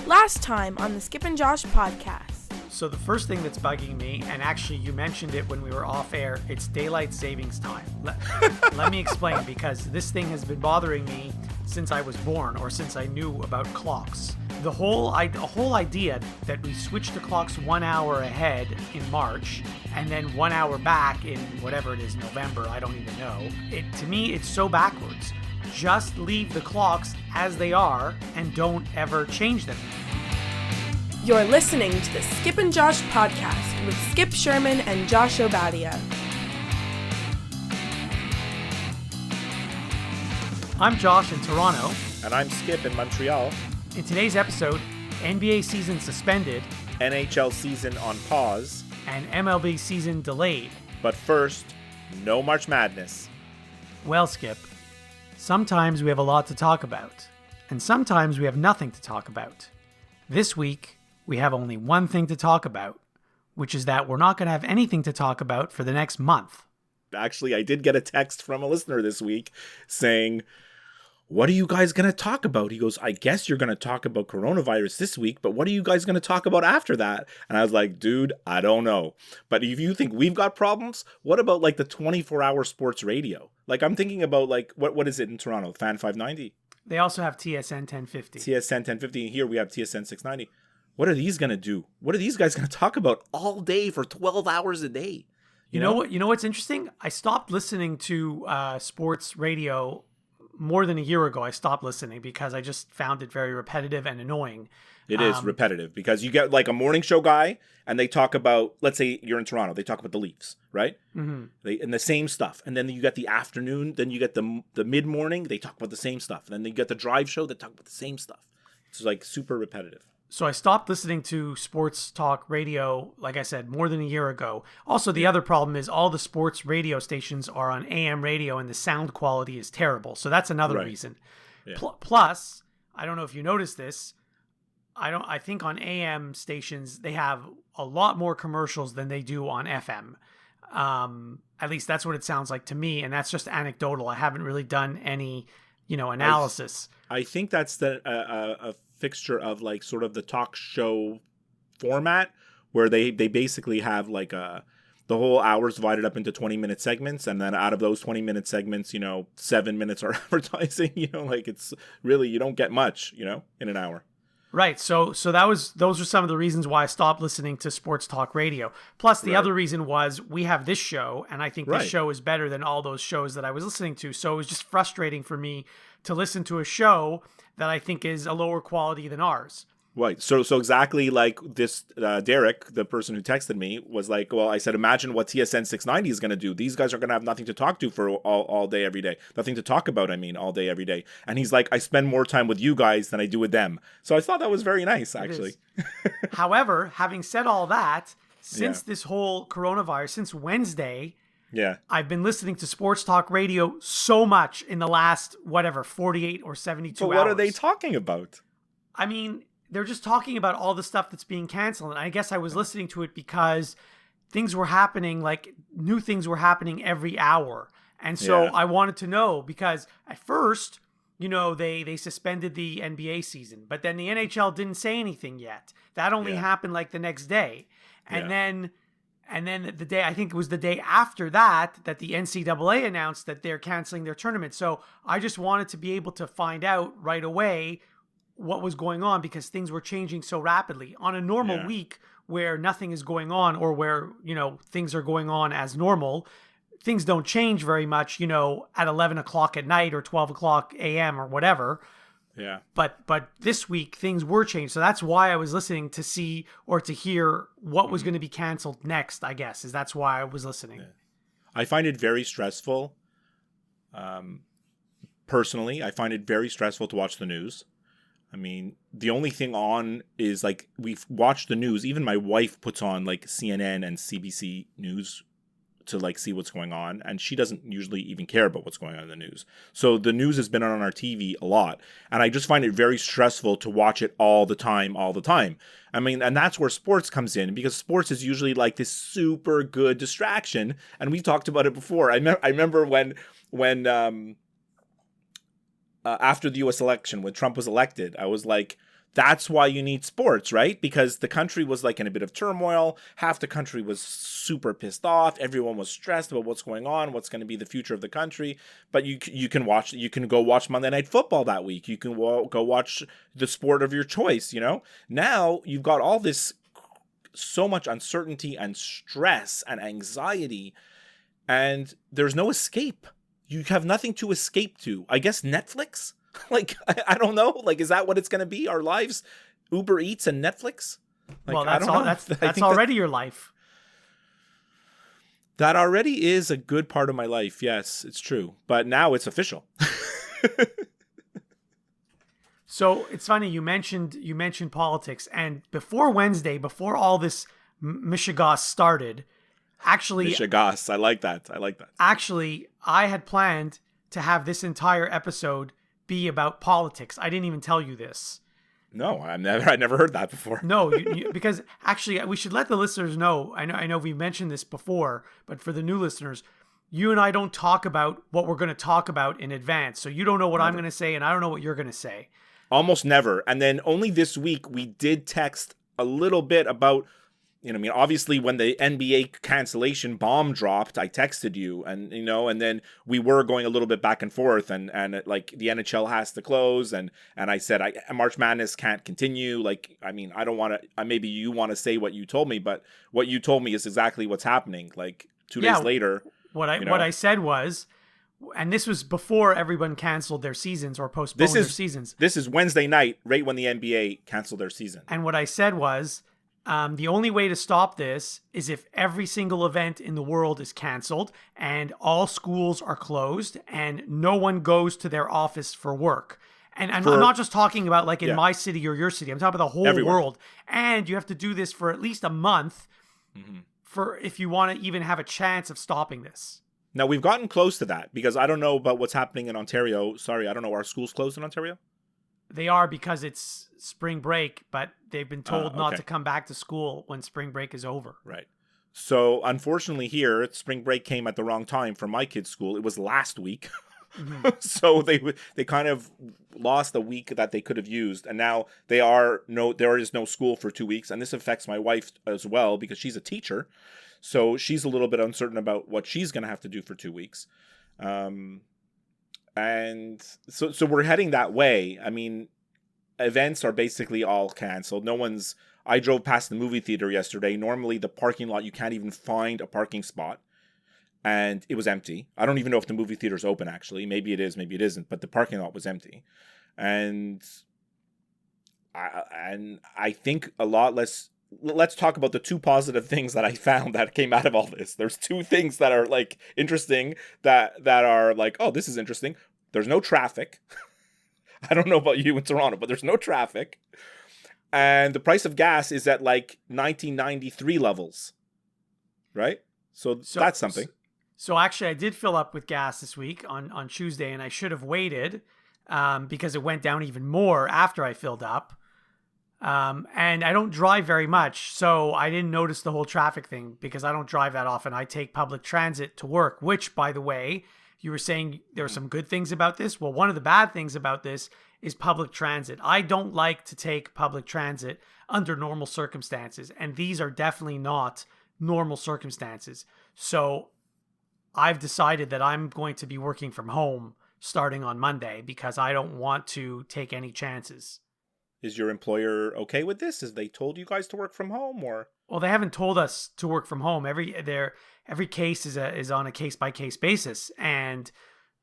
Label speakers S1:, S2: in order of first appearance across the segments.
S1: Last time on the Skip and Josh podcast.
S2: So the first thing that's bugging me, and actually you mentioned it when we were off air, it's daylight savings time. Let me explain, because this thing has been bothering me since I was born, or since I knew about clocks. The whole idea that we switched the clocks 1 hour ahead in March and then 1 hour back in whatever it is, November, I don't even know. To me, it's so backwards. Just leave the clocks as they are and don't ever change them.
S1: You're listening to the Skip and Josh podcast with Skip Sherman and Josh Obadia.
S2: I'm Josh in Toronto.
S3: And I'm Skip in Montreal.
S2: In today's episode, NBA season suspended,
S3: NHL season on pause,
S2: and MLB season delayed.
S3: But first, no March Madness.
S2: Well, Skip, sometimes we have a lot to talk about, and sometimes we have nothing to talk about. This week, we have only one thing to talk about, which is that we're not going to have anything to talk about for the next month.
S3: Actually, I did get a text from a listener this week saying, "What are you guys going to talk about?" He goes, "I guess you're going to talk about coronavirus this week, but what are you guys going to talk about after that?" And I was like, dude, I don't know. But if you think we've got problems, what about like the 24-hour sports radio? Like I'm thinking about like, what is it in Toronto? Fan 590?
S2: They also have TSN 1050.
S3: TSN 1050. Here we have TSN 690. What are these going to do? What are these guys going to talk about all day for 12 hours a day?
S2: You know what? You know what's interesting? I stopped listening to sports radio more than a year ago. I stopped listening because I just found it very repetitive and annoying.
S3: It is repetitive because you get like a morning show guy and they talk about, let's say you're in Toronto, they talk about the Leafs, right? Mm-hmm. And the same stuff. And then you get the afternoon, then you get the mid-morning, they talk about the same stuff. And then you get the drive show, they talk about the same stuff. It's like super repetitive.
S2: So I stopped listening to sports talk radio, like I said, more than a year ago. Also, the other problem is all the sports radio stations are on AM radio and the sound quality is terrible. So that's another reason. Yeah. Plus, I don't know if you noticed this, I think on AM stations, they have a lot more commercials than they do on FM. At least that's what it sounds like to me. And that's just anecdotal. I haven't really done any, analysis.
S3: I think that's a fixture of like sort of the talk show format where they basically have like the whole hour's divided up into 20-minute segments, and then out of those 20-minute segments 7 minutes are advertising. Like it's really, you don't get much in an hour. Right.
S2: So those are some of the reasons why I stopped listening to sports talk radio. Plus the other reason was we have this show, and I think this show is better than all those shows that I was listening to. So it was just frustrating for me to listen to a show that I think is a lower quality than ours.
S3: Right. So exactly like this, Derek, the person who texted me, was like, well, I said, imagine what TSN 690 is going to do. These guys are going to have nothing to talk to for all day, every day. Nothing to talk about, all day, every day. And he's like, I spend more time with you guys than I do with them. So I thought that was very nice, actually.
S2: However, having said all that, since this whole coronavirus, since Wednesday, I've been listening to sports talk radio so much in the last, 48 or 72 hours.
S3: But what are they talking about?
S2: They're just talking about all the stuff that's being canceled. And I guess I was listening to it because things were happening, like new things were happening every hour. And so I wanted to know because at first, they suspended the NBA season, but then the NHL didn't say anything yet. That only happened like the next day. And then the day, I think it was the day after that the NCAA announced that they're canceling their tournament. So I just wanted to be able to find out right away what was going on because things were changing so rapidly. On a normal week where nothing is going on or where, things are going on as normal, things don't change very much, at 11 o'clock at night or 12 o'clock a.m. or whatever.
S3: Yeah.
S2: But this week things were changed. So that's why I was listening to see or to hear what was going to be canceled next, I guess, is that's why I was listening.
S3: Yeah. I find it very stressful. Personally, I find it very stressful to watch the news. The only thing on is like we've watched the news. Even my wife puts on like CNN and CBC News to like see what's going on. And she doesn't usually even care about what's going on in the news. So the news has been on our TV a lot. And I just find it very stressful to watch it all the time. And that's where sports comes in because sports is usually like this super good distraction. And we talked about it before. I remember when after the U.S. election, when Trump was elected, I was like, that's why you need sports, right? Because the country was like in a bit of turmoil. Half the country was super pissed off. Everyone was stressed about what's going on, what's going to be the future of the country. But you can go watch Monday Night Football that week. You can go watch the sport of your choice, you know? Now you've got all this, so much uncertainty and stress and anxiety, and there's no escape. You have nothing to escape to. I guess Netflix? Like, I don't know. Like, is that what it's going to be? Our lives? Uber Eats and Netflix? Like,
S2: well, that's already your life.
S3: That already is a good part of my life. Yes, it's true. But now it's official.
S2: So it's funny you mentioned politics, and before Wednesday, before all this mishigas started, actually
S3: mishigas, I like that.
S2: Actually, I had planned to have this entire episode be about politics. I didn't even tell you this.
S3: No, I never heard that before.
S2: No, because actually we should let the listeners know. I know we mentioned this before, but for the new listeners, you and I don't talk about what we're going to talk about in advance. So you don't know what I'm going to say, and I don't know what you're going to say.
S3: Almost never. And then only this week we did text a little bit about, obviously when the NBA cancellation bomb dropped, I texted you and then we were going a little bit back and forth and like the NHL has to close and I said, March Madness can't continue. Like, I don't want to, maybe you want to say what you told me, but what you told me is exactly what's happening. Like 2 days later.
S2: What I said was, and this was before everyone canceled their seasons or postponed their seasons.
S3: This is Wednesday night, right when the NBA canceled their season.
S2: And what I said was, the only way to stop this is if every single event in the world is canceled and all schools are closed and no one goes to their office for work. And I'm not just talking about like in my city or your city. I'm talking about the whole world. And you have to do this for at least a month for if you want to even have a chance of stopping this.
S3: Now, we've gotten close to that because I don't know about what's happening in Ontario. Sorry, I don't know. Are schools closed in Ontario?
S2: They are because it's spring break, but they've been told not to come back to school when spring break is over.
S3: Right. So, unfortunately here, spring break came at the wrong time for my kids' school. It was last week. So they kind of lost a week that they could have used. And now there is no school for 2 weeks. And this affects my wife as well because she's a teacher. So she's a little bit uncertain about what she's going to have to do for 2 weeks. And so we're heading that way. Events are basically all canceled. I drove past the movie theater yesterday. Normally the parking lot, you can't even find a parking spot. And it was empty. I don't even know if the movie theater's open, actually. Maybe it is, maybe it isn't. But the parking lot was empty. And I think a lot less... Let's talk about the two positive things that I found that came out of all this. There's two things that are like interesting that are like, oh, this is interesting. There's no traffic. I don't know about you in Toronto, but there's no traffic. And the price of gas is at like 1993 levels. Right? So that's something.
S2: So actually I did fill up with gas this week on Tuesday, and I should have waited because it went down even more after I filled up. And I don't drive very much, so I didn't notice the whole traffic thing because I don't drive that often. I take public transit to work, which, by the way, you were saying there are some good things about this. Well, one of the bad things about this is public transit. I don't like to take public transit under normal circumstances, and these are definitely not normal circumstances. So I've decided that I'm going to be working from home starting on Monday because I don't want to take any chances.
S3: Is your employer okay with this? Has they told you guys to work from home, or?
S2: Well, they haven't told us to work from home. Every case is on a case by case basis, and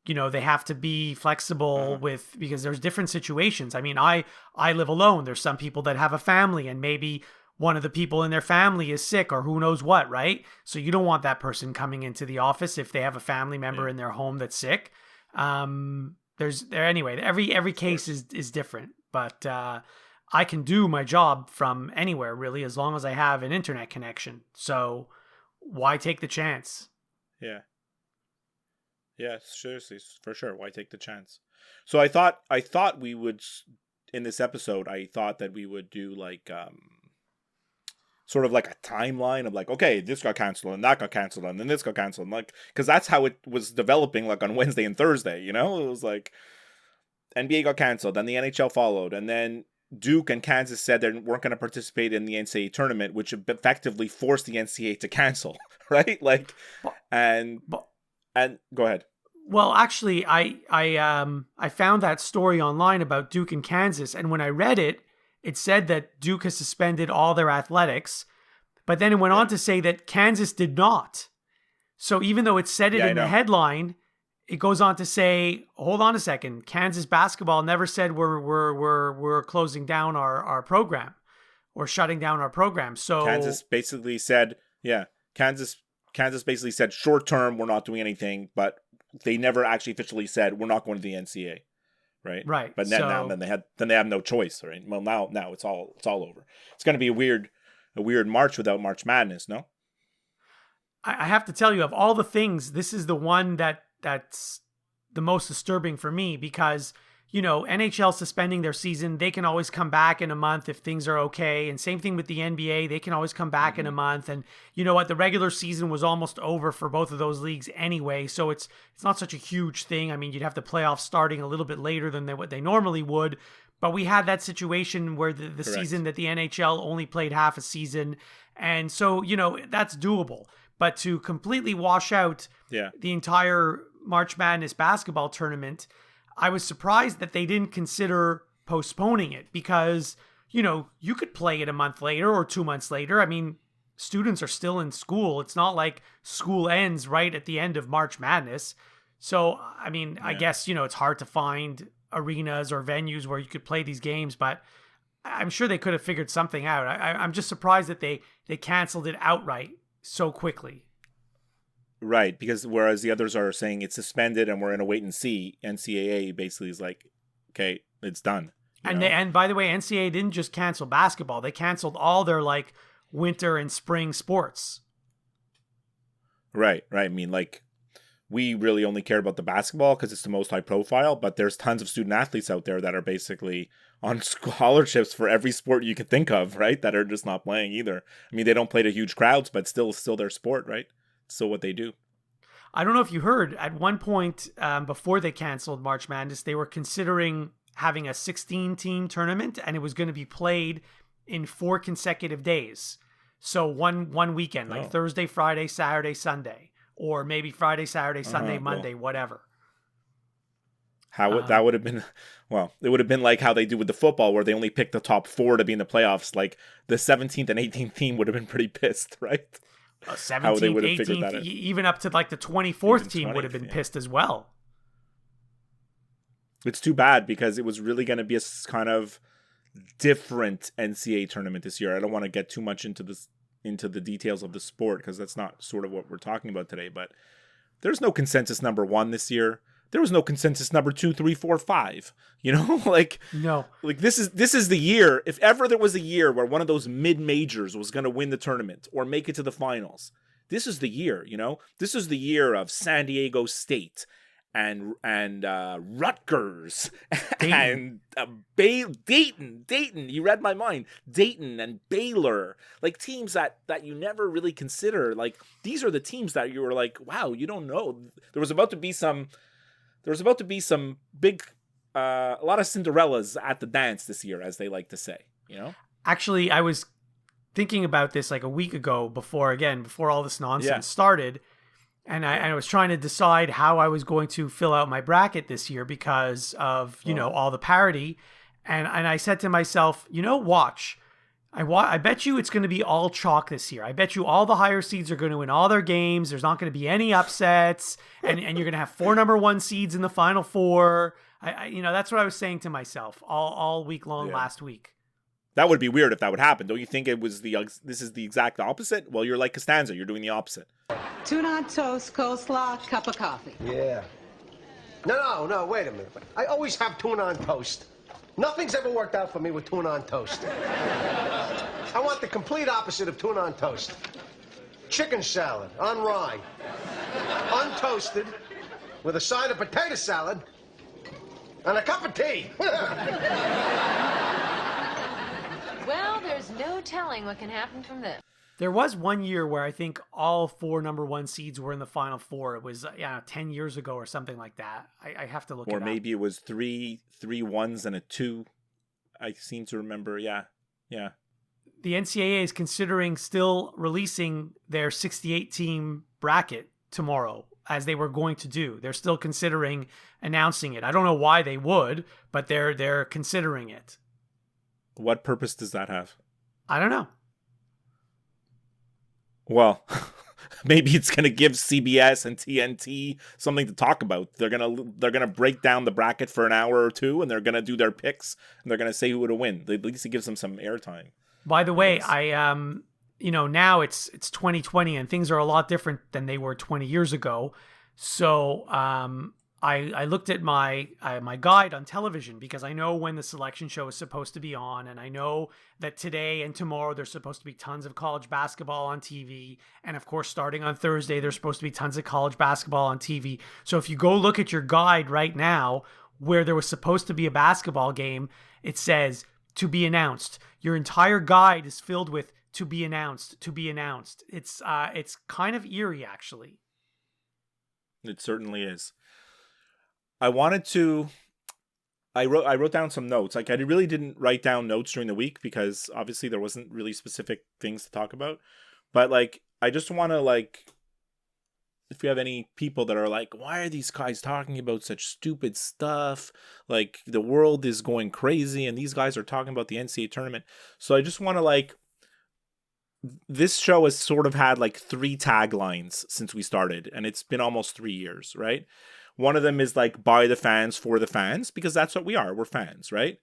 S2: they have to be flexible because there's different situations. I live alone. There's some people that have a family, and maybe one of the people in their family is sick or who knows what, right? So you don't want that person coming into the office if they have a family member in their home that's sick. Anyway, every case is different. But I can do my job from anywhere, really, as long as I have an internet connection. So why take the chance?
S3: Yeah. Yeah, seriously, for sure. Why take the chance? So I thought we would, in this episode, I thought that we would do like sort of like a timeline of like, okay, this got canceled and that got canceled and then this got canceled. And like, because that's how it was developing like on Wednesday and Thursday, It was like NBA got canceled, then the NHL followed, and then Duke and Kansas said they weren't going to participate in the NCAA tournament, which effectively forced the NCAA to cancel, right? Like, and go ahead.
S2: Well, actually, I found that story online about Duke and Kansas, and when I read it, it said that Duke has suspended all their athletics, but then it went on to say that Kansas did not. So even though it said it in the headline, it goes on to say, hold on a second, Kansas basketball never said we're closing down our program or shutting down our program. So
S3: Kansas basically said, Kansas basically said short term we're not doing anything, but they never actually officially said we're not going to the NCAA, right?
S2: Right.
S3: But then they have no choice, right? Well, now it's all over. It's going to be a weird March without March Madness, no?
S2: I have to tell you, of all the things, this is the one that's the most disturbing for me because, NHL suspending their season, they can always come back in a month if things are okay. And same thing with the NBA, they can always come back in a month. And you know what? The regular season was almost over for both of those leagues anyway. So it's not such a huge thing. I mean, you'd have the playoffs starting a little bit later than what they normally would. But we had that situation where the season that the NHL only played half a season. And so, that's doable. But to completely wash out the entire March Madness basketball tournament, I was surprised that they didn't consider postponing it because, you could play it a month later or 2 months later. I mean, students are still in school. It's not like school ends right at the end of March Madness. So, I mean, I guess, it's hard to find arenas or venues where you could play these games, but I'm sure they could have figured something out. I'm just surprised that they canceled it outright so quickly.
S3: Right, because whereas the others are saying it's suspended and we're in a wait and see, NCAA basically is like, okay, it's done.
S2: And by the way, NCAA didn't just cancel basketball; they canceled all their winter and spring sports.
S3: Right. I mean, we really only care about the basketball because it's the most high profile, but there's tons of student athletes out there that are basically on scholarships for every sport you could think of, right? That are just not playing either. I mean, they don't play to huge crowds, but still their sport, right? Still what they do.
S2: I don't know if you heard, at one point before they canceled March Madness, they were considering having a 16-team tournament, and it was going to be played in 4 consecutive days. So one weekend, Thursday, Friday, Saturday, Sunday, or maybe Friday, Saturday, Sunday, Monday, whatever.
S3: That would have been, it would have been like how they do with the football, where they only pick the top 4 to be in the playoffs. Like the 17th and 18th team would have been pretty pissed, right?
S2: 17th, 18th, even up to the 24th team would have been pissed as well.
S3: It's too bad because it was really going to be a kind of different NCAA tournament this year. I don't want to get too much into the details of the sport because that's not sort of what we're talking about today. But there's no consensus number 1 this year. There was no consensus number 2, 3, 4, 5.
S2: No.
S3: This is the year. If ever there was a year where one of those mid majors was going to win the tournament or make it to the finals, this is the year. This is the year of San Diego State and Rutgers and Dayton. You read my mind. Dayton and Baylor, teams that you never really consider. These are the teams that you were like, wow, you don't know. There was about to be some big, a lot of Cinderellas at the dance this year, as they like to say,
S2: Actually, I was thinking about this a week ago before all this nonsense started. And I was trying to decide how I was going to fill out my bracket this year because of, all the parity. And I said to myself, watch. I bet you it's going to be all chalk this year. I bet you all the higher seeds are going to win all their games. There's not going to be any upsets, and you're going to have 4 number 1 seeds in the Final 4. That's what I was saying to myself all week long last week.
S3: That would be weird if that would happen. Don't you think this is the exact opposite? Well, you're like Costanza. You're doing the opposite.
S4: Tuna on toast, coleslaw, cup of coffee.
S5: Yeah. No, wait a minute. I always have tuna on toast. Nothing's ever worked out for me with tuna on toast. I want the complete opposite of tuna on toast. Chicken salad on rye. Untoasted, with a side of potato salad, and a cup of tea.
S6: Well, there's no telling what can happen from this.
S2: There was one year where I think all 4 number 1 seeds were in the Final 4. It was 10 years ago or something like that. I have to look it up.
S3: Or maybe it was three ones and a 2. I seem to remember. Yeah.
S2: The NCAA is considering still releasing their 68 team bracket tomorrow, as they were going to do. They're still considering announcing it. I don't know why they would, but they're considering it.
S3: What purpose does that have?
S2: I don't know.
S3: Well, maybe it's going to give CBS and TNT something to talk about. They're going to break down the bracket for an hour or two, and they're going to do their picks, and they're going to say who would win. At least it gives them some airtime.
S2: By the way, now it's 2020 and things are a lot different than they were 20 years ago. So I looked at my guide on television because I know when the selection show is supposed to be on, and I know that today and tomorrow there's supposed to be tons of college basketball on TV, and of course starting on Thursday there's supposed to be tons of college basketball on TV. So if you go look at your guide right now where there was supposed to be a basketball game, it says to be announced. Your entire guide is filled with to be announced, to be announced. It's kind of eerie, actually.
S3: It certainly is. I wrote down some notes. Like, I really didn't write down notes during the week because obviously there wasn't really specific things to talk about. But like, I just want to, like, if you have any people that are like, why are these guys talking about such stupid stuff? Like, the world is going crazy and these guys are talking about the NCAA tournament. So I just want to, like, this show has sort of had like 3 taglines since we started, and it's been almost 3 years, right? One of them is like, by the fans, for the fans, because that's what we are. We're fans, right?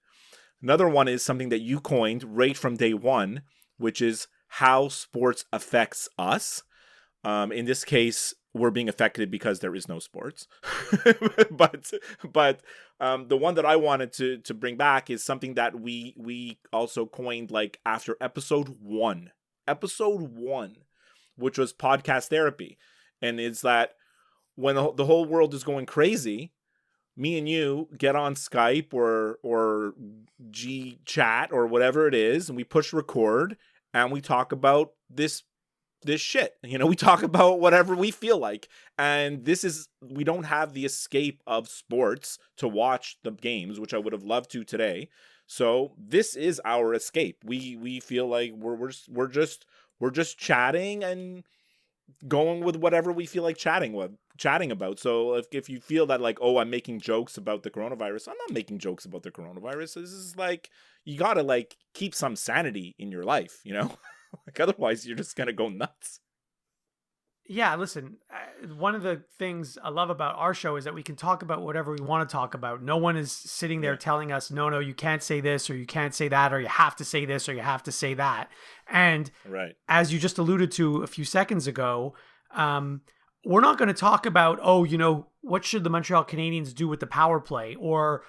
S3: Another one is something that you coined right from day one, which is how sports affects us. In this case, we're being affected because there is no sports. but the one that I wanted to bring back is something that we also coined like after episode 1, which was podcast therapy. And it's that when the whole world is going crazy, me and you get on Skype or G chat or whatever it is, and we push record and we talk about this shit. You know, we talk about whatever we feel like. And we don't have the escape of sports to watch the games, which I would have loved to today. So this is our escape. We feel like we're just chatting and going with whatever we feel like chatting about. So if you feel that like, oh, I'm making jokes about the coronavirus, I'm not making jokes about the coronavirus. This is like, you gotta like keep some sanity in your life, you know? Like, otherwise you're just gonna go nuts.
S2: Yeah, listen, one of the things I love about our show is that we can talk about whatever we want to talk about. No one is sitting there telling us, no, you can't say this or you can't say that, or you have to say this or you have to say that. And as you just alluded to a few seconds ago, we're not going to talk about, what should the Montreal Canadiens do with the power play? Or,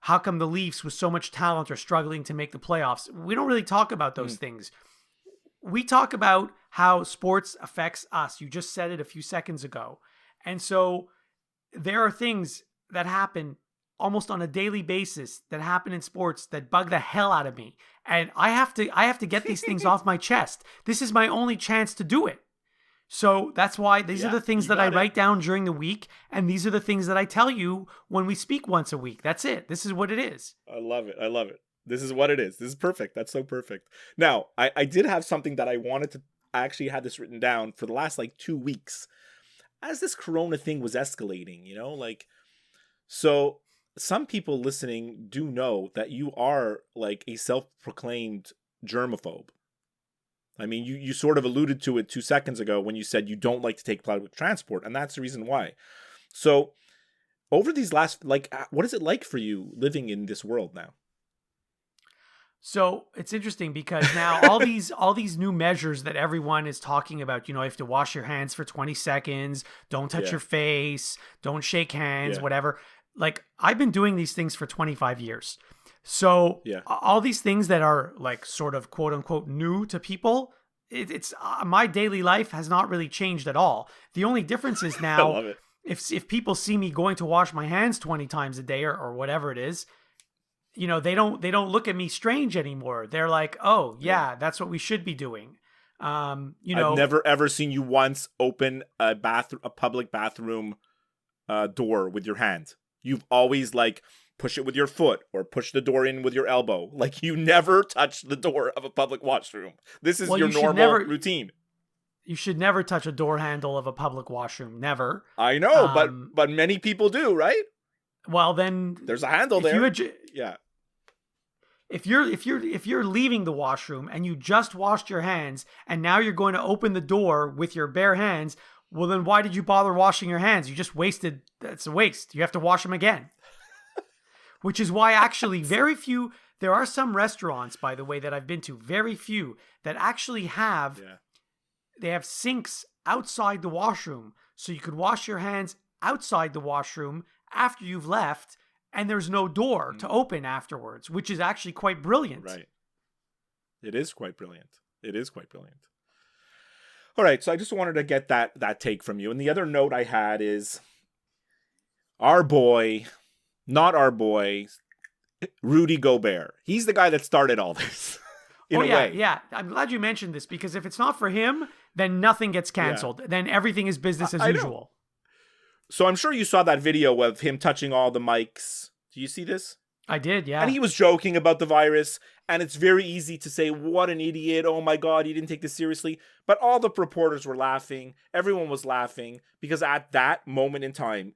S2: how come the Leafs with so much talent are struggling to make the playoffs? We don't really talk about those things. We talk about how sports affects us. You just said it a few seconds ago. And so there are things that happen almost on a daily basis that happen in sports that bug the hell out of me. And I have to get these things off my chest. This is my only chance to do it. So that's why these are the things that I write down during the week. And these are the things that I tell you when we speak once a week. That's it. This is what it is.
S3: I love it. This is what it is. This is perfect. That's so perfect. Now, I did have something that I wanted to, I actually had this written down for the last like 2 weeks as this corona thing was escalating, so some people listening do know that you are like a self-proclaimed germaphobe. I mean, you sort of alluded to it 2 seconds ago when you said you don't like to take public transport, and that's the reason why. So over these last, what is it like for you living in this world now?
S2: So it's interesting because now all these new measures that everyone is talking about, you have to wash your hands for 20 seconds, don't touch your face, don't shake hands, whatever. Like, I've been doing these things for 25 years. So all these things that are like sort of quote unquote new to people, it's my daily life has not really changed at all. The only difference is now
S3: I love it.
S2: if people see me going to wash my hands 20 times a day or whatever it is, they don't look at me strange anymore. They're like, oh yeah, that's what we should be doing. I've
S3: never ever seen you once open a public bathroom door with your hand. You've always like push it with your foot or push the door in with your elbow. Like, you never touch the door of a public washroom. This is your normal routine.
S2: You should never touch a door handle of a public washroom. Never.
S3: I know, but many people do, right?
S2: Well, then
S3: there's a handle there. Yeah.
S2: If you're leaving the washroom and you just washed your hands and now you're going to open the door with your bare hands, well, then why did you bother washing your hands? You just wasted. It's a waste. You have to wash them again. Which is why actually there are some restaurants, by the way, that I've been to, very few, that actually have, they have sinks outside the washroom. So you could wash your hands outside the washroom after you've left, and there's no door to open afterwards, which is actually quite brilliant.
S3: Right. It is quite brilliant. All right, so I just wanted to get that take from you. And the other note I had is our boy, not our boy, Rudy Gobert. He's the guy that started all this. in a way.
S2: Yeah. I'm glad you mentioned this, because if it's not for him, then nothing gets canceled. Then everything is business as usual.
S3: Know. So I'm sure you saw that video of him touching all the mics. Do you see this?
S2: I did, yeah.
S3: And he was joking about the virus, and it's very easy to say, what an idiot, oh my God, he didn't take this seriously. But all the reporters were laughing, everyone was laughing, because at that moment in time,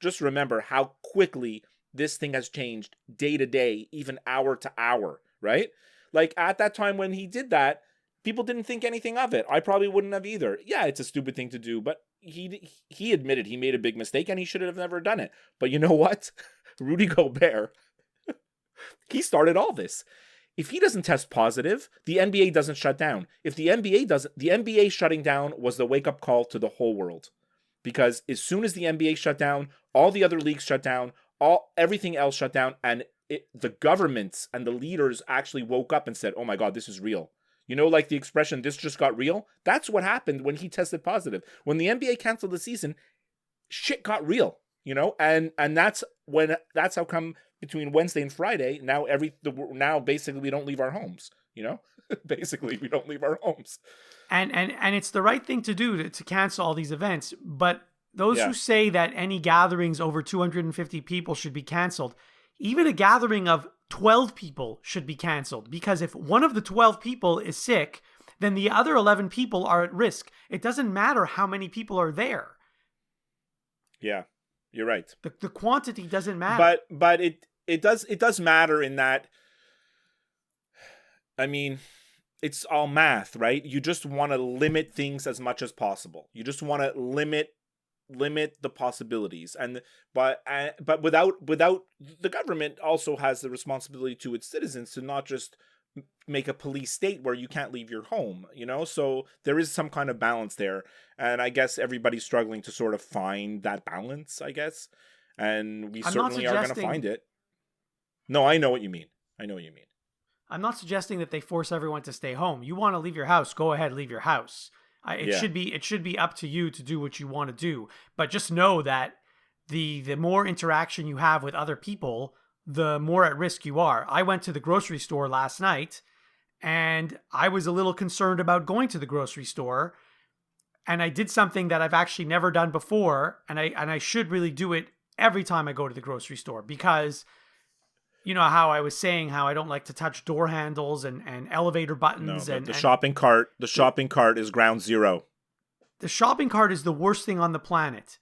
S3: just remember how quickly this thing has changed day to day, even hour to hour, right? Like, at that time when he did that, people didn't think anything of it. I probably wouldn't have either. Yeah, it's a stupid thing to do, but he admitted he made a big mistake and he should have never done it. But you know what? Rudy Gobert, he started all this. If he doesn't test positive, the NBA doesn't shut down. If the NBA doesn't, the NBA shutting down was the wake-up call to the whole world. Because as soon as the NBA shut down, all the other leagues shut down, everything else shut down, and the governments and the leaders actually woke up and said, oh my God, this is real. You know, like the expression, this just got real? That's what happened when he tested positive. When the NBA canceled the season, shit got real, you know? And that's how come between Wednesday and Friday, now basically we don't leave our homes, you know? Basically, we don't leave our homes.
S2: And it's the right thing to do to cancel all these events. But those who say that any gatherings over 250 people should be canceled, even a gathering of 12 people should be canceled, because if one of the 12 people is sick, then the other 11 people are at risk. It doesn't matter how many people are there.
S3: Yeah, you're right.
S2: The quantity doesn't matter.
S3: But it does matter in that, I mean, it's all math, right? You just want to limit things as much as possible. You just want to limit the possibilities, but without the government also has the responsibility to its citizens to not just make a police state where you can't leave your home, you know? So there is some kind of balance there, and I guess everybody's struggling to sort of find that balance, I guess, and we certainly are going to find it. No, I know what you mean.
S2: I'm not suggesting that they force everyone to stay home. You want to leave your house, go ahead, leave your house. It should be up to you to do what you want to do. But just know that the more interaction you have with other people, the more at risk you are. I went to the grocery store last night, and I was a little concerned about going to the grocery store. And I did something that I've actually never done before, and I should really do it every time I go to the grocery store, because you know how I was saying how I don't like to touch door handles and elevator buttons.
S3: No, the shopping cart is ground zero.
S2: The shopping cart is the worst thing on the planet.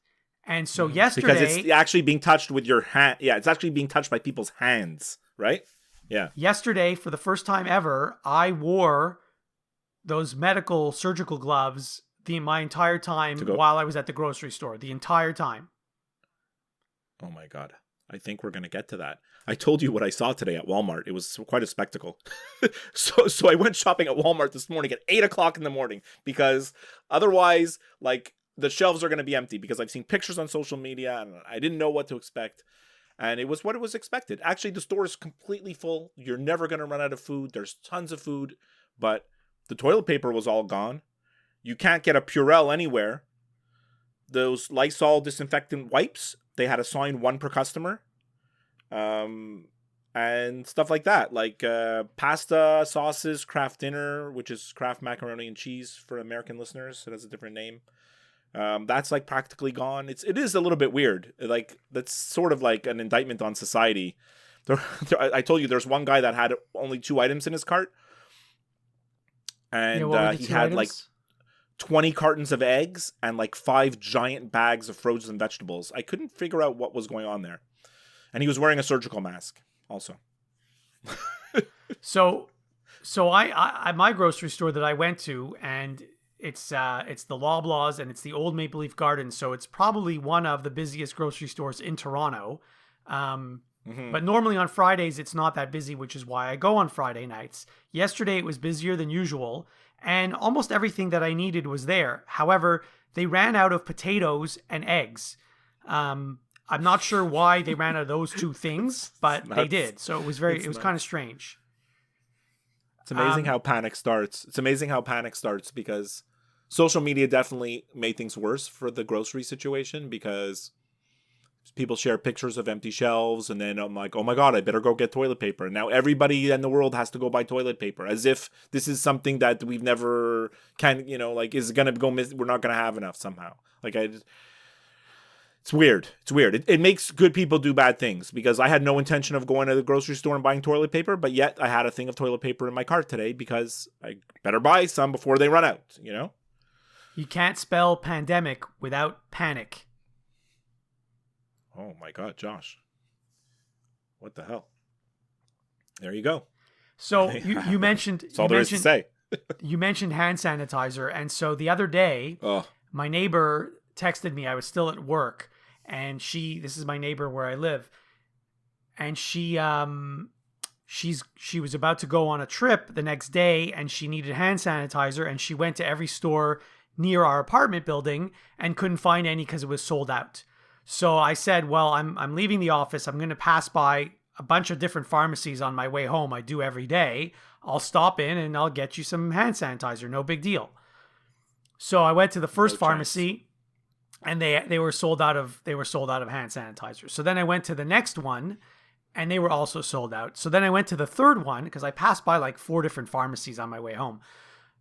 S2: And so yesterday,
S3: because it's actually being touched with your hand. Yeah, it's actually being touched by people's hands, right? Yeah.
S2: Yesterday, for the first time ever, I wore those medical surgical gloves my entire time while I was at the grocery store. The entire time.
S3: Oh my God. I think we're going to get to that. I told you what I saw today at Walmart. It was quite a spectacle. So I went shopping at Walmart this morning at 8:00 in the morning, because otherwise, like, the shelves are going to be empty, because I've seen pictures on social media and I didn't know what to expect. And it was what it was expected. Actually, the store is completely full. You're never going to run out of food. There's tons of food, but the toilet paper was all gone. You can't get a Purell anywhere. Those Lysol disinfectant wipes, they had a sign, 1 per customer. And stuff like that, like pasta, sauces, Kraft dinner, which is Kraft macaroni and cheese for American listeners. It has a different name. That's like practically gone. It is a little bit weird. Like that's sort of like an indictment on society. I told you there's one guy that had only 2 items in his cart, and he had like 20 cartons of eggs and like 5 giant bags of frozen vegetables. I couldn't figure out what was going on there, and he was wearing a surgical mask also.
S2: So I my grocery store that I went to, and it's the Loblaws, and it's the Old Maple Leaf Gardens, so it's probably one of the busiest grocery stores in Toronto. But normally on Fridays it's not that busy, which is why I go on Friday nights. Yesterday it was busier than usual, and almost everything that I needed was there. However, they ran out of potatoes and eggs. I'm not sure why they ran out of those 2 things, but they did. So it was kind of strange.
S3: It's amazing how panic starts. It's amazing how panic starts because social media definitely made things worse for the grocery situation, because people share pictures of empty shelves, and then I'm like, oh my God, I better go get toilet paper. And now everybody in the world has to go buy toilet paper, as if this is something that we've never is going to go miss. We're not going to have enough somehow. It's weird. It's weird. It makes good people do bad things, because I had no intention of going to the grocery store and buying toilet paper, but yet I had a thing of toilet paper in my cart today because I better buy some before they run out, You
S2: can't spell pandemic without panic.
S3: Oh my God, Josh. What the hell? There you go.
S2: So you mentioned...
S3: That's all there is to say.
S2: You mentioned hand sanitizer, and so the other day, my neighbor texted me. I was still at work, and this is my neighbor where I live, and she was about to go on a trip the next day, and she needed hand sanitizer, and she went to every store near our apartment building and couldn't find any because it was sold out. So I said, well, I'm leaving the office. I'm going to pass by a bunch of different pharmacies on my way home. I do every day. I'll stop in and I'll get you some hand sanitizer. No big deal. So I went to the first pharmacy, and they were sold out of hand sanitizer. So then I went to the next one, and they were also sold out. So then I went to the third one, because I passed by like 4 different pharmacies on my way home.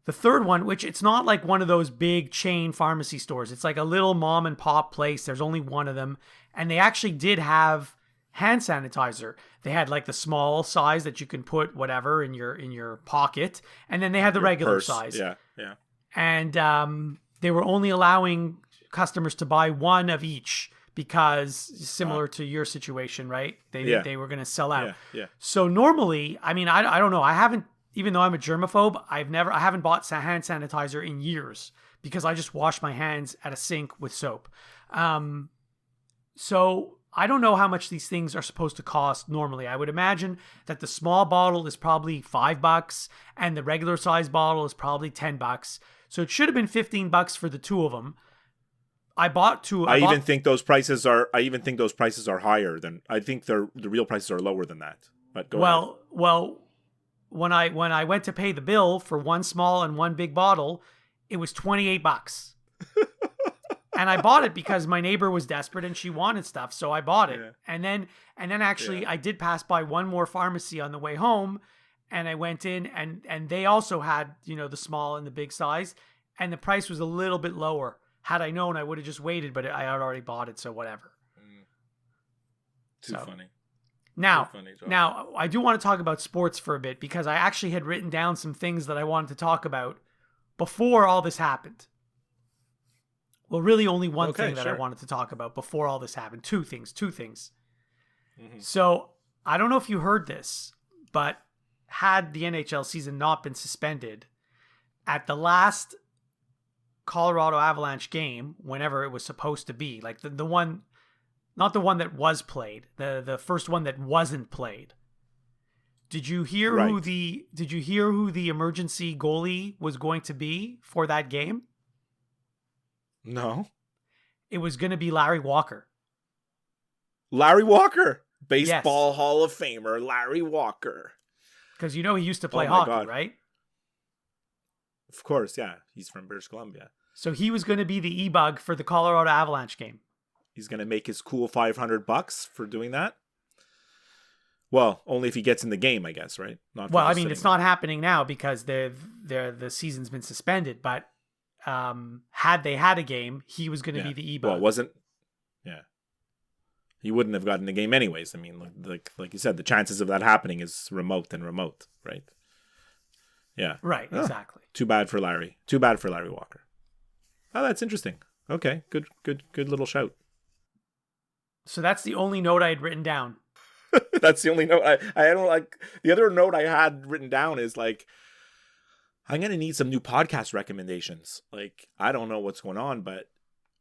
S2: The third one, which it's not like one of those big chain pharmacy stores. It's like a little mom and pop place. There's only one of them. And they actually did have hand sanitizer. They had like the small size that you can put whatever in your pocket. And then they had the regular
S3: purse.
S2: size.
S3: Yeah.
S2: And they were only allowing customers to buy 1 of each, because similar to your situation, right? They were going to sell out.
S3: Yeah.
S2: So normally, I mean, I don't know. I haven't, even though I'm a germaphobe, I haven't bought hand sanitizer in years, because I just wash my hands at a sink with soap. So I don't know how much these things are supposed to cost normally. I would imagine that the small bottle is probably $5 and the regular size bottle is probably $10. So it should have been $15 for the 2 of them. I even think those prices are higher than, I think the real prices are lower than that. But go ahead. Well, when I went to pay the bill for 1 small and 1 big bottle, it was $28. And I bought it because my neighbor was desperate and she wanted stuff, so I bought it. Yeah. And then actually I did pass by one more pharmacy on the way home, and I went in and they also had, the small and the big size, and the price was a little bit lower. Had I known, I would have just waited, but I had already bought it, so whatever.
S3: Too funny.
S2: Now, I do want to talk about sports for a bit, because I actually had written down some things that I wanted to talk about before all this happened. Well, really only one thing that I wanted to talk about before all this happened. Two things. Mm-hmm. So, I don't know if you heard this, but had the NHL season not been suspended, at the last Colorado Avalanche game, whenever it was supposed to be, like the one, not the one that was played, the first one that wasn't played. Did you hear who the emergency goalie was going to be for that game?
S3: No.
S2: It was going to be Larry Walker.
S3: Larry Walker, baseball Hall of Famer, Larry Walker.
S2: Because he used to play hockey, right?
S3: Of course, yeah. He's from British Columbia.
S2: So he was going to be the e-bug for the Colorado Avalanche game.
S3: He's going to make his cool $500 for doing that. Well, only if he gets in the game, I guess, right?
S2: It's not happening now because the season's been suspended. But had they had a game, he was going to be the E-bug.
S3: Well, it wasn't. Yeah. He wouldn't have gotten the game anyways. I mean, like you said, the chances of that happening is remote, right? Yeah.
S2: Right, exactly.
S3: Too bad for Larry. Too bad for Larry Walker. Oh, that's interesting. Okay, good little shout.
S2: So that's the only note I had written down.
S3: That's the only note I don't like. The other note I had written down is like, I'm gonna need some new podcast recommendations. Like, I don't know what's going on, but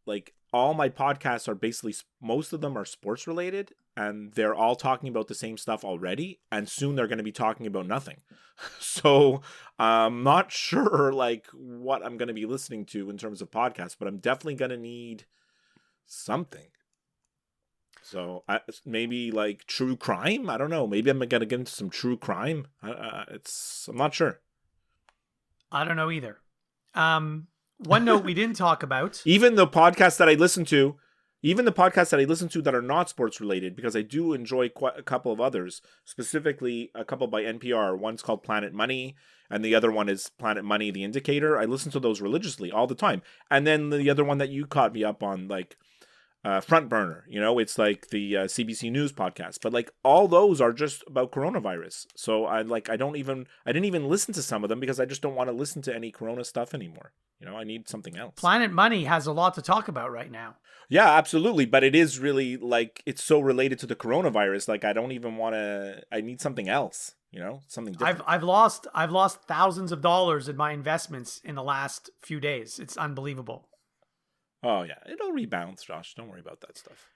S3: like all my podcasts are basically, most of them are sports related, and they're all talking about the same stuff already, and soon they're going to be talking about nothing. So I'm not sure like what I'm going to be listening to in terms of podcasts, but I'm definitely going to need something. So maybe like true crime. I don't know. Maybe I'm going to get into some true crime. I'm not sure.
S2: I don't know either. One note we didn't talk about.
S3: Even the podcasts that I listen to that are not sports related, because I do enjoy quite a couple of others, specifically a couple by NPR. One's called Planet Money, and the other one is Planet Money, The Indicator. I listen to those religiously all the time. And then the other one that you caught me up on, like Front Burner, it's like the CBC News podcast. But like all those are just about coronavirus. So I didn't even listen to some of them because I just don't want to listen to any corona stuff anymore. I need something else.
S2: Planet Money has a lot to talk about right now.
S3: Yeah, absolutely. But it is really like, it's so related to the coronavirus. Like, I don't even want to, I need something else, something different.
S2: I've lost thousands of dollars in my investments in the last few days. It's unbelievable.
S3: Oh yeah. It'll rebound, Josh. Don't worry about that stuff.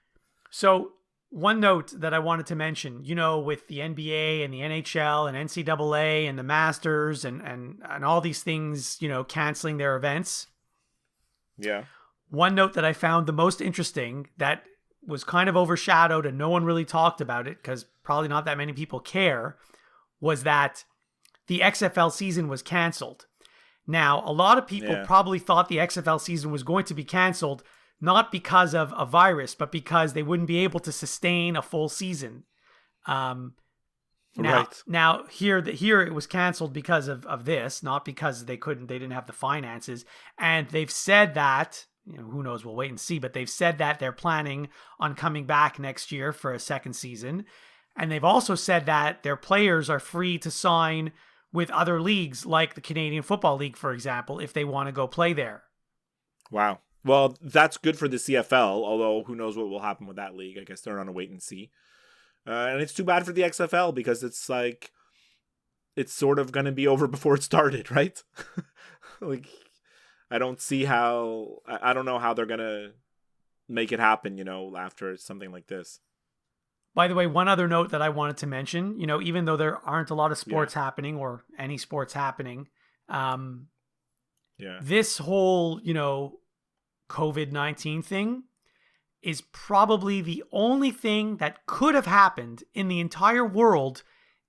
S2: So one note that I wanted to mention, with the NBA and the NHL and NCAA and the Masters and all these things, canceling their events.
S3: Yeah.
S2: One note that I found the most interesting that was kind of overshadowed and no one really talked about it because probably not that many people care, was that the XFL season was canceled. Now, a lot of people probably thought the XFL season was going to be canceled not because of a virus, but because they wouldn't be able to sustain a full season. Now here it was canceled because of this, not because they didn't have the finances. And they've said that, who knows, we'll wait and see, but they've said that they're planning on coming back next year for a second season. And they've also said that their players are free to sign with other leagues like the Canadian Football League, for example, if they want to go play there.
S3: Wow. Well, that's good for the CFL, although who knows what will happen with that league. I guess they're on a wait and see. And it's too bad for the XFL because it's like, it's sort of going to be over before it started, right? Like, I don't see how, I don't know how they're going to make it happen, after something like this.
S2: By the way, one other note that I wanted to mention, even though there aren't a lot of sports happening or any sports happening, this whole, COVID-19 thing is probably the only thing that could have happened in the entire world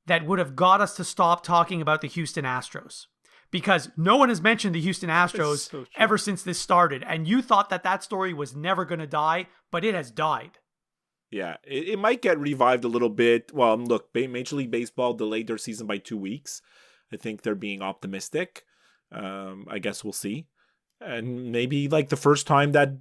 S2: that would have got us to stop talking about the Houston Astros. Because no one has mentioned the Houston Astros ever since this started. And you thought that story was never going to die, but it has died.
S3: Yeah, it might get revived a little bit. Well, look, Major League Baseball delayed their season by 2 weeks. I think they're being optimistic. I guess we'll see. And maybe like the first time that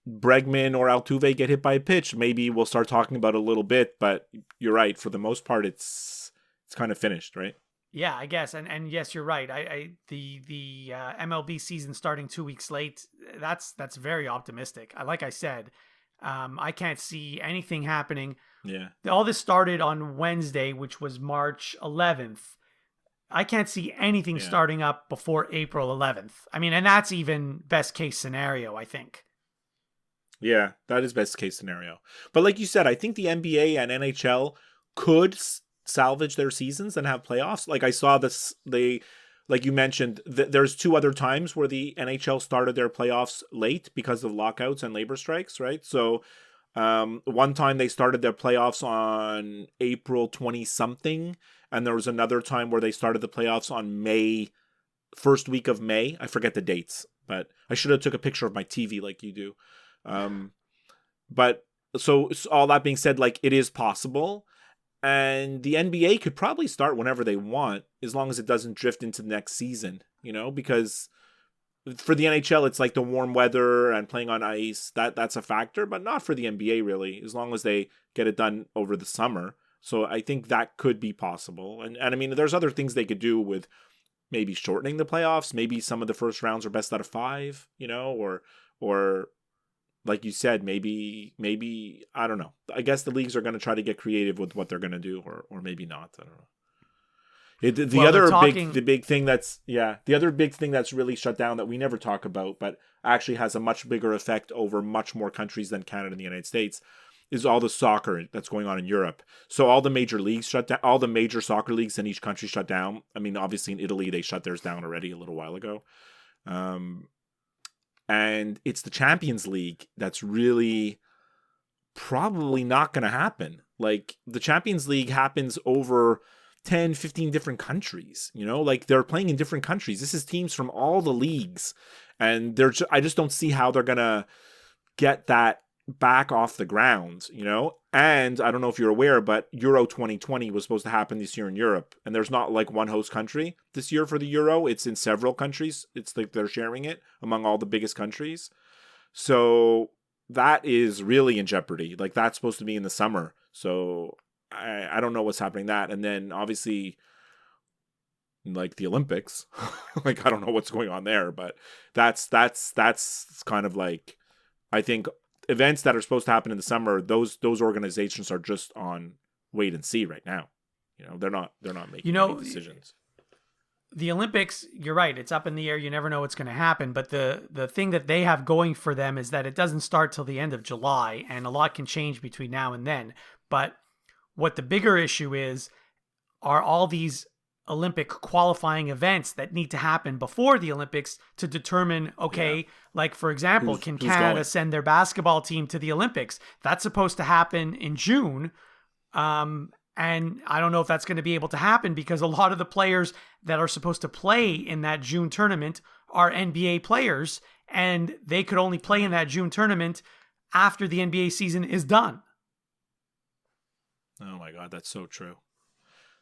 S3: Bregman or Altuve get hit by a pitch, maybe we'll start talking about it a little bit. But you're right. For the most part, it's kind of finished, right?
S2: Yeah, I guess. And yes, you're right. The MLB season starting 2 weeks late, that's very optimistic. Like I said, I can't see anything happening.
S3: Yeah.
S2: All this started on Wednesday, which was March 11th. I can't see anything starting up before April 11th. I mean, and that's even best case scenario, I think.
S3: Yeah, that is best case scenario. But like you said, I think the NBA and NHL could salvage their seasons and have playoffs. Like I saw this, like you mentioned, there's 2 other times where the NHL started their playoffs late because of lockouts and labor strikes, right? So one time they started their playoffs on April 20-something, and there was another time where they started the playoffs on first week of May. I forget the dates, but I should have took a picture of my TV like you do. But so all that being said, like it is possible. And the NBA could probably start whenever they want, as long as it doesn't drift into the next season, because for the NHL, it's like the warm weather and playing on ice. That's a factor, but not for the NBA really, as long as they get it done over the summer. So I think that could be possible. And I mean, there's other things they could do with maybe shortening the playoffs. Maybe some of the first rounds are best out of 5, or like you said, maybe I don't know. I guess the leagues are going to try to get creative with what they're going to do, or maybe not. I don't know. The other big thing that's really shut down that we never talk about, but actually has a much bigger effect over much more countries than Canada and the United States, is all the soccer that's going on in Europe. So all the major leagues shut down, all the major soccer leagues in each country shut down. I mean, obviously in Italy, they shut theirs down already a little while ago. And it's the Champions League that's really probably not going to happen. Like, the Champions League happens over 10, 15 different countries, like they're playing in different countries. This is teams from all the leagues. And I just don't see how they're going to get that back off the ground, And I don't know if you're aware, but Euro 2020 was supposed to happen this year in Europe. And there's not like one host country this year for the Euro. It's in several countries. It's like they're sharing it among all the biggest countries. So that is really in jeopardy. Like, that's supposed to be in the summer. So I don't know what's happening that. And then obviously, like the Olympics, like I don't know what's going on there, but that's kind of like, I think events that are supposed to happen in the summer, those organizations are just on wait and see right now. They're not making any decisions.
S2: The Olympics, you're right, it's up in the air. You never know what's going to happen. But the thing that they have going for them is that it doesn't start till the end of July, and a lot can change between now and then. But what the bigger issue is, are all these Olympic qualifying events that need to happen before the Olympics to determine, like, for example, can Canada send their basketball team to the Olympics? That's supposed to happen in June. And I don't know if that's going to be able to happen because a lot of the players that are supposed to play in that June tournament are NBA players, and they could only play in that June tournament after the NBA season is done.
S3: Oh my God, that's so true.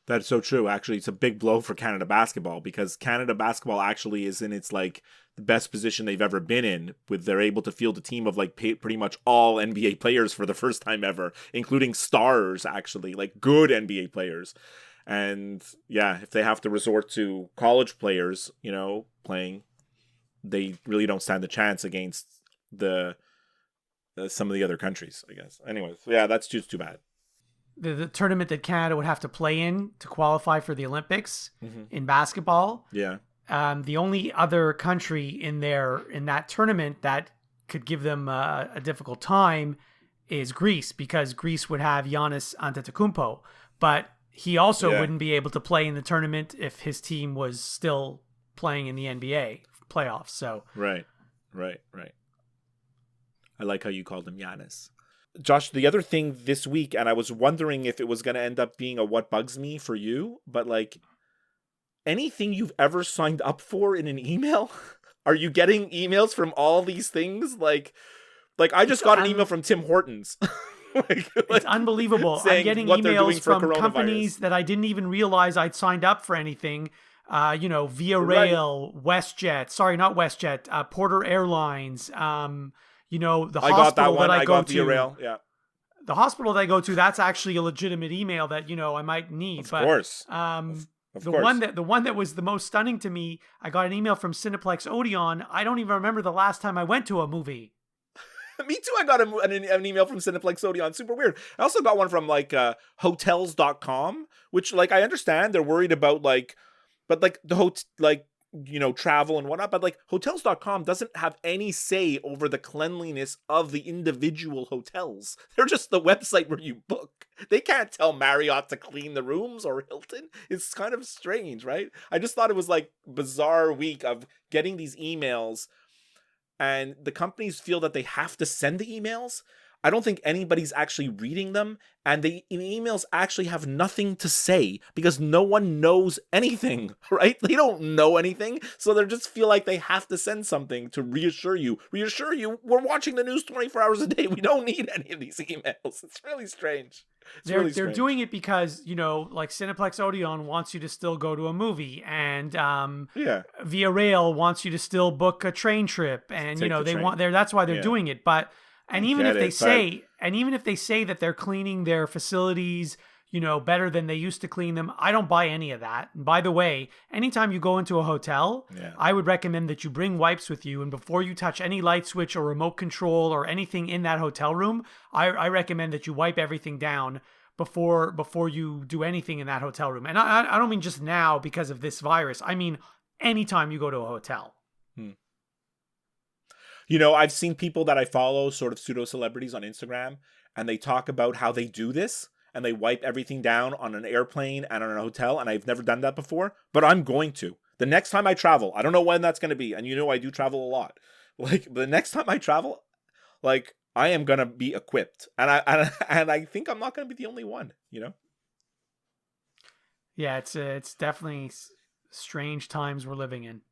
S3: That's so true. Actually, it's a big blow for Canada basketball because Canada basketball actually is in its like the best position they've ever been in. With they're able to field a team of like pretty much all NBA players for the first time ever, including stars actually, like good NBA players. And yeah, if they have to resort to college players, playing, they really don't stand a chance against some of the other countries, I guess. Anyways, yeah, that's just too bad.
S2: The tournament that Canada would have to play in to qualify for the Olympics in basketball.
S3: Yeah.
S2: The only other country in that tournament that could give them a difficult time is Greece, because Greece would have Giannis Antetokounmpo, but he also wouldn't be able to play in the tournament if his team was still playing in the NBA playoffs. So
S3: right. I like how you called him Giannis. Josh, the other thing this week, and I was wondering if it was going to end up being a what bugs me for you, but like anything you've ever signed up for in an email? Are you getting emails from all these things? Like I just got an email from Tim Hortons.
S2: It's unbelievable. I'm getting emails from companies that I didn't even realize I'd signed up for anything. Via Rail, WestJet. Sorry, not WestJet. Porter Airlines. The hospital that I go to.
S3: Rail, yeah.
S2: The hospital that I go to, that's actually a legitimate email that I might need.
S3: Of course.
S2: The one that was the most stunning to me, I got an email from Cineplex Odeon. I don't even remember the last time I went to a movie.
S3: Me too. I got an email from Cineplex Odeon. Super weird. I also got one from hotels.com, which I understand they're worried about but the travel and whatnot, but hotels.com doesn't have any say over the cleanliness of the individual hotels. They're just the website where you book. They can't tell Marriott to clean the rooms or Hilton. It's kind of strange, right? I just thought it was bizarre week of getting these emails, and the companies feel that they have to send the emails. I don't think anybody's actually reading them, and the emails actually have nothing to say because no one knows anything, right? They don't know anything, so they just feel like they have to send something to reassure you, we're watching the news 24 hours a day. We don't need any of these emails. It's really strange.
S2: They're
S3: strange.
S2: doing it because, like Cineplex Odeon wants you to still go to a movie, and Via Rail wants you to still book a train trip, and that's why they're doing it. But even if they say that they're cleaning their facilities, better than they used to clean them, I don't buy any of that. And by the way, anytime you go into a hotel, I would recommend that you bring wipes with you, and before you touch any light switch or remote control or anything in that hotel room, I recommend that you wipe everything down before you do anything in that hotel room. And I don't mean just now because of this virus. I mean anytime you go to a hotel.
S3: I've seen people that I follow, sort of pseudo celebrities on Instagram, and they talk about how they do this. And they wipe everything down on an airplane and on a hotel. And I've never done that before, but I'm going to. The next time I travel, I don't know when that's going to be. And I do travel a lot. Like, the next time I travel, like, I am going to be equipped. And I think I'm not going to be the only one,
S2: Yeah, it's definitely strange times we're living in.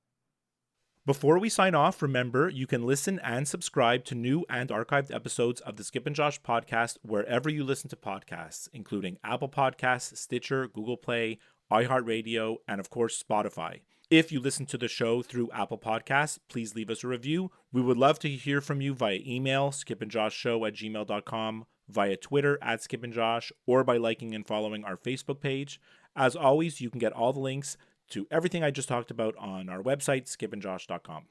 S3: Before we sign off, remember, you can listen and subscribe to new and archived episodes of the Skip and Josh podcast wherever you listen to podcasts, including Apple Podcasts, Stitcher, Google Play, iHeartRadio, and of course, Spotify. If you listen to the show through Apple Podcasts, please leave us a review. We would love to hear from you via email, skipandjoshshow@gmail.com, via Twitter @skipandjosh, or by liking and following our Facebook page. As always, you can get all the links to everything I just talked about on our website, skipandjosh.com.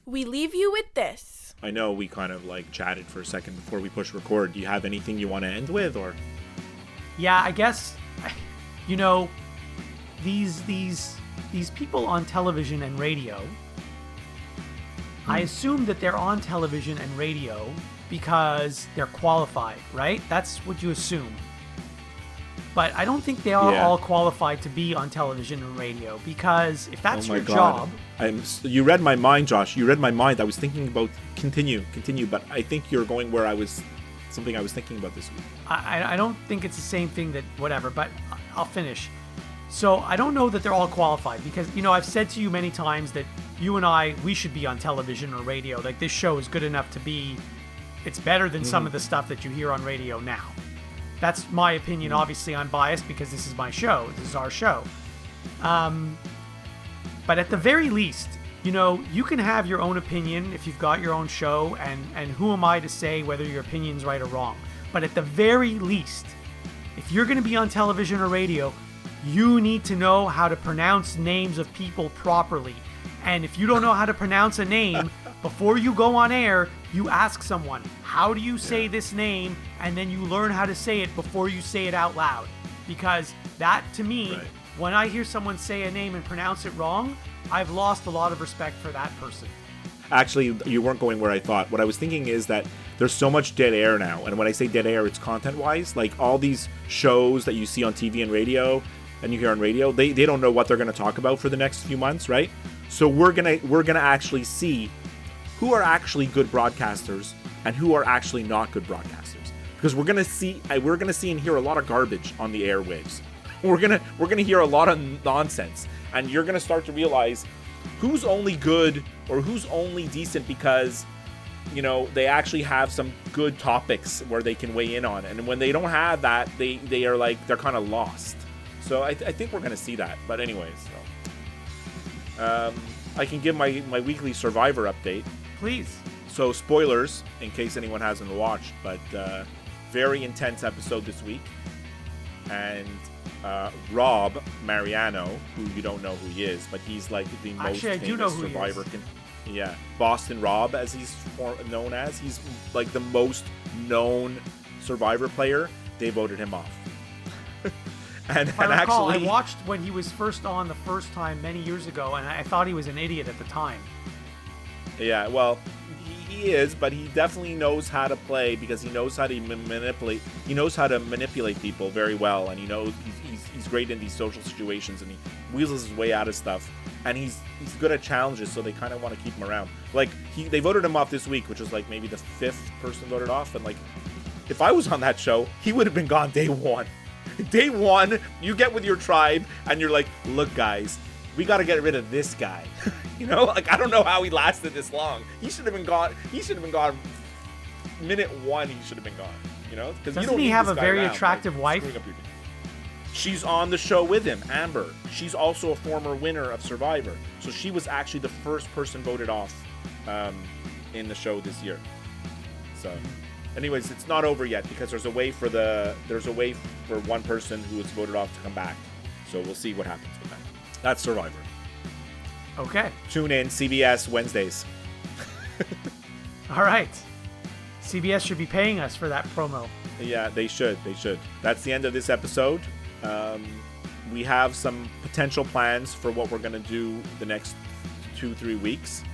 S1: We leave you with this.
S3: I know we kind of chatted for a second before we push record. Do you have anything you want to end with, or?
S2: Yeah, I guess, these people on television and radio, I assume that they're on television and radio because they're qualified, right? That's what you assume. But I don't think they are all qualified to be on television and radio, because if that's your job...
S3: You read my mind, Josh. You read my mind. I was thinking about... Continue. But I think you're going where I was... Something I was thinking about this week.
S2: I don't think it's the same thing that... Whatever, but I'll finish. So I don't know that they're all qualified, because, I've said to you many times that you and I, we should be on television or radio. Like, this show is good enough to be... It's better than some of the stuff that you hear on radio now. That's my opinion. Obviously, I'm biased because this is my show. This is our show. But at the very least, you can have your own opinion if you've got your own show, and who am I to say whether your opinion's right or wrong? But at the very least, if you're going to be on television or radio, you need to know how to pronounce names of people properly. And if you don't know how to pronounce a name, before you go on air, you ask someone, how do you say this name? And then you learn how to say it before you say it out loud. Because that, to me, when I hear someone say a name and pronounce it wrong, I've lost a lot of respect for that person.
S3: Actually, you weren't going where I thought. What I was thinking is that there's so much dead air now. And when I say dead air, it's content-wise. Like, all these shows that you see on TV and radio, and you hear on radio, they don't know what they're going to talk about for the next few months, right? So we're gonna actually see who are actually good broadcasters and who are actually not good broadcasters, because we're gonna see and hear a lot of garbage on the airwaves. We're gonna hear a lot of nonsense, and you're gonna start to realize who's only good or who's only decent because they actually have some good topics where they can weigh in on, and when they don't have that, they're kind of lost. So I think we're gonna see that. But anyways, I can give my weekly Survivor update.
S2: Please.
S3: So, spoilers, in case anyone hasn't watched, but very intense episode this week. And Rob Mariano, who you don't know who he is, but he's like the most famous Survivor. Yeah, Boston Rob, as he's known as. He's like the most known Survivor player. They voted him off.
S2: If I recall, I watched when he was first on the first time many years ago, and I thought he was an idiot at the time.
S3: Yeah, well, he is, but he definitely knows how to play, because he knows how to manipulate. He knows how to manipulate people very well, and he knows he's great in these social situations, and he weasels his way out of stuff. And he's good at challenges, so they kind of want to keep him around. Like, they voted him off this week, which was like maybe the 5th person voted off, and like, if I was on that show, he would have been gone day one. Day one, you get with your tribe, and you're like, look, guys, we got to get rid of this guy. Like, I don't know how he lasted this long. He should have been gone. Minute one, he should have been gone. You know, because
S2: doesn't he have a very attractive wife?
S3: She's on the show with him, Amber. She's also a former winner of Survivor, so she was actually the first person voted off in the show this year. So, anyways, it's not over yet because there's a way for one person who was voted off to come back. So we'll see what happens with that. That's Survivor.
S2: Okay.
S3: Tune in, CBS Wednesdays.
S2: All right. CBS should be paying us for that promo.
S3: Yeah, they should. That's the end of this episode. We have some potential plans for what we're going to do the next 2-3 weeks.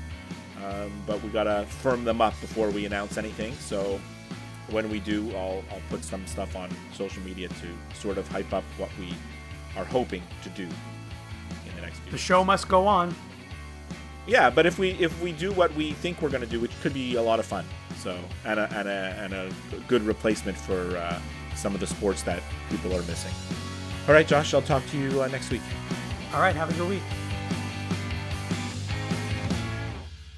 S3: But we got to firm them up before we announce anything. So when we do, I'll put some stuff on social media to sort of hype up what we are hoping to do in the next few weeks.
S2: The show must go on.
S3: Yeah, but if we do what we think we're going to do, it could be a lot of fun. So and a good replacement for some of the sports that people are missing. All right, Josh, I'll talk to you next week.
S2: All right, have a good week.